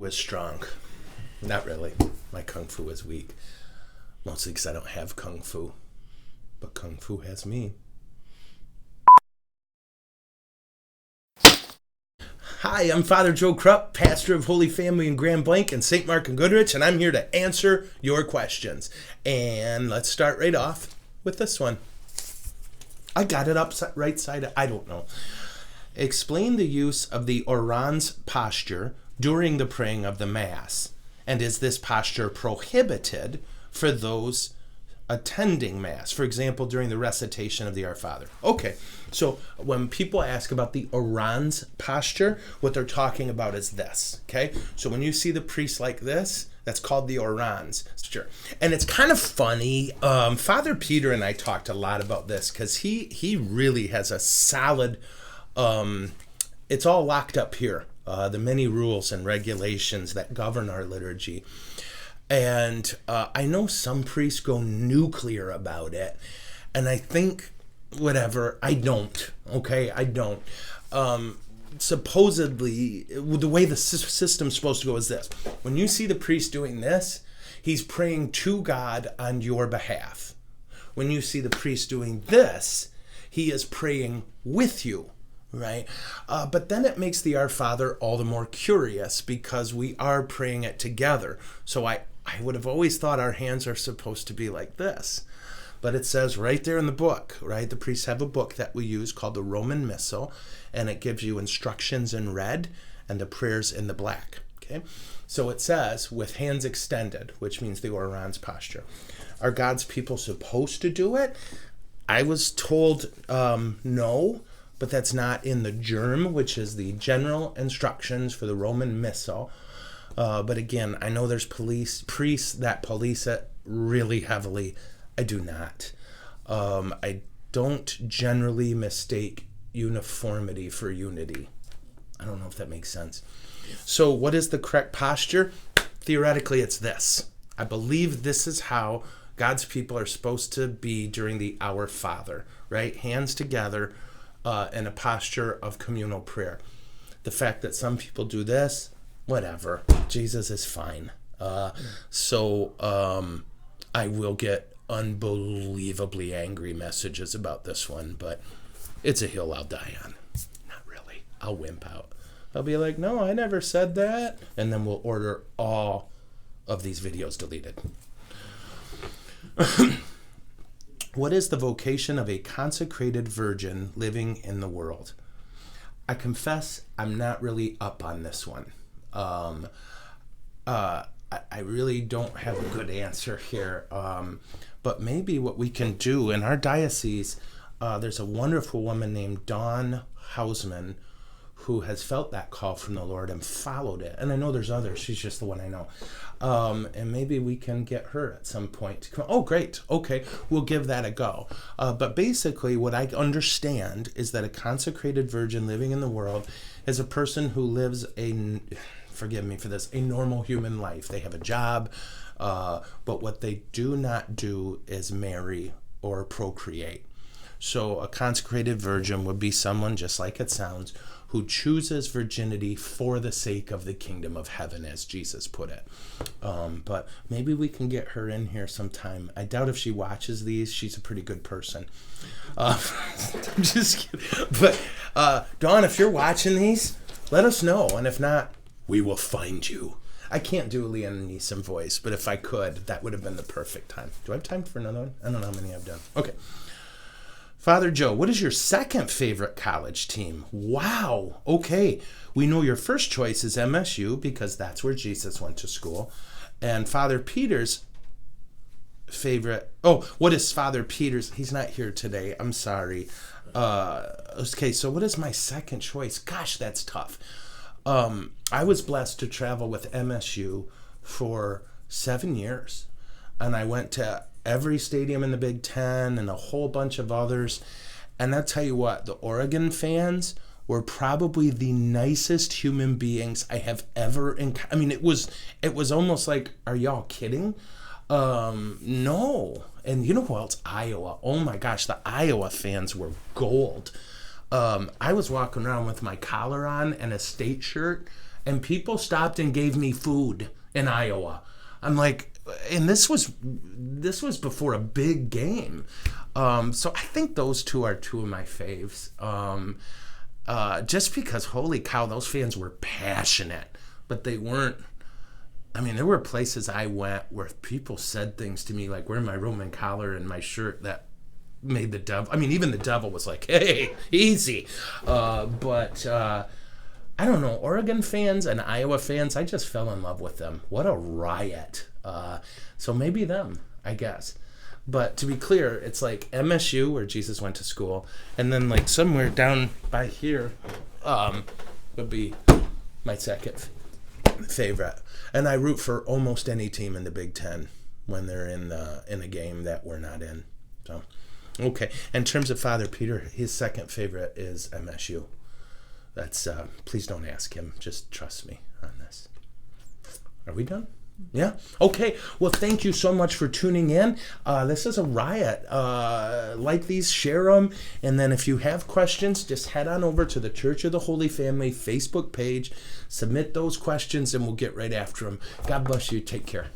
Was strong. Not really. My kung fu is weak. Mostly because I don't have kung fu. But kung fu has me. Hi, I'm Father Joe Krupp, pastor of Holy Family in Grand Blanc and St. Mark and Goodrich, and I'm here to answer your questions. And let's start right off with this one. I got it right side. I don't know. Explain the use of the Orans Posture during the praying of the Mass. And is this posture prohibited for those attending Mass? For example, during the recitation of the Our Father. Okay, so when people ask about the Orans Posture, what they're talking about is this, okay? So when you see the priest like this, that's called the Orans Posture. And it's kind of funny. Father Peter and I talked a lot about this because he really has a solid, it's all locked up here. The many rules and regulations that govern our liturgy. And I know some priests go nuclear about it. And I think, whatever, I don't. Okay, I don't. Supposedly, the way the system's supposed to go is this. When you see the priest doing this, he's praying to God on your behalf. When you see the priest doing this, he is praying with you. Right? But then it makes the Our Father all the more curious because we are praying it together. So I would have always thought our hands are supposed to be like this. But it says right there in the book, right? The priests have a book that we use called the Roman Missal, and it gives you instructions in red and the prayers in the black. Okay? So it says, with hands extended, which means the Orans Posture. Are God's people supposed to do it? I was told no. But that's not in the germ, which is the general instructions for the Roman Missal. But again, I know there's priests that police it really heavily. I do not. I don't generally mistake uniformity for unity. I don't know if that makes sense. So what is the correct posture? Theoretically, it's this. I believe this is how God's people are supposed to be during the Our Father, right? Hands together. In a posture of communal prayer. The fact that some people do this, whatever. Jesus is fine. So I will get unbelievably angry messages about this one, but it's a hill I'll die on. Not really. I'll wimp out. I'll be like, no, I never said that. And then we'll order all of these videos deleted. What is the vocation of a consecrated virgin living in the world? I confess I'm not really up on this one. I really don't have a good answer here. But maybe what we can do in our diocese, there's a wonderful woman named Dawn Hausman who has felt that call from the Lord and followed it. And I know there's others. She's just the one I know. And maybe we can get her at some point to come. Oh, great. Okay, we'll give that a go. But basically, what I understand is that a consecrated virgin living in the world is a person who lives forgive me for this, a normal human life. They have a job, but what they do not do is marry or procreate. So a consecrated virgin would be someone, just like it sounds, who chooses virginity for the sake of the kingdom of heaven, as Jesus put it. But maybe we can get her in here sometime. I doubt if she watches these. She's a pretty good person. I'm just kidding. But Dawn, if you're watching these, let us know. And if not, we will find you. I can't do a Liam Neeson voice, but if I could, that would have been the perfect time. Do I have time for another one? I don't know how many I've done. Okay. Father Joe, what is your second favorite college team? Wow. Okay. We know your first choice is MSU because that's where Jesus went to school. And Father Peter's favorite... Oh, what is Father Peter's... He's not here today. I'm sorry. Okay, so what is my second choice? Gosh, that's tough. I was blessed to travel with MSU for 7 years. And I went to every stadium in the Big Ten and a whole bunch of others. And I'll tell you what, the Oregon fans were probably the nicest human beings I have ever encountered. I mean, it was almost like, are y'all kidding? No. And you know who else? Iowa. Oh my gosh, the Iowa fans were gold. I was walking around with my collar on and a state shirt, and people stopped and gave me food in Iowa. I'm like, and this was before a big game. So I think those two are two of my faves. Just because, holy cow, those fans were passionate, but they weren't. I mean, there were places I went where people said things to me like wearing my Roman collar and my shirt that made the devil. I mean, even the devil was like, "Hey, easy." But I don't know. Oregon fans and Iowa fans, I just fell in love with them. What a riot! So maybe them, I guess. But to be clear, it's like MSU, where Jesus went to school, and then like somewhere down by here would be my second favorite. And I root for almost any team in the Big Ten when they're in a game that we're not in. So, okay. In terms of Father Peter, his second favorite is MSU. That's please don't ask him. Just trust me on this. Are we done? Yeah? Okay. Well, thank you so much for tuning in. This is a riot. Like these, share them. And then if you have questions, just head on over to the Church of the Holy Family Facebook page. Submit those questions, and we'll get right after them. God bless you. Take care.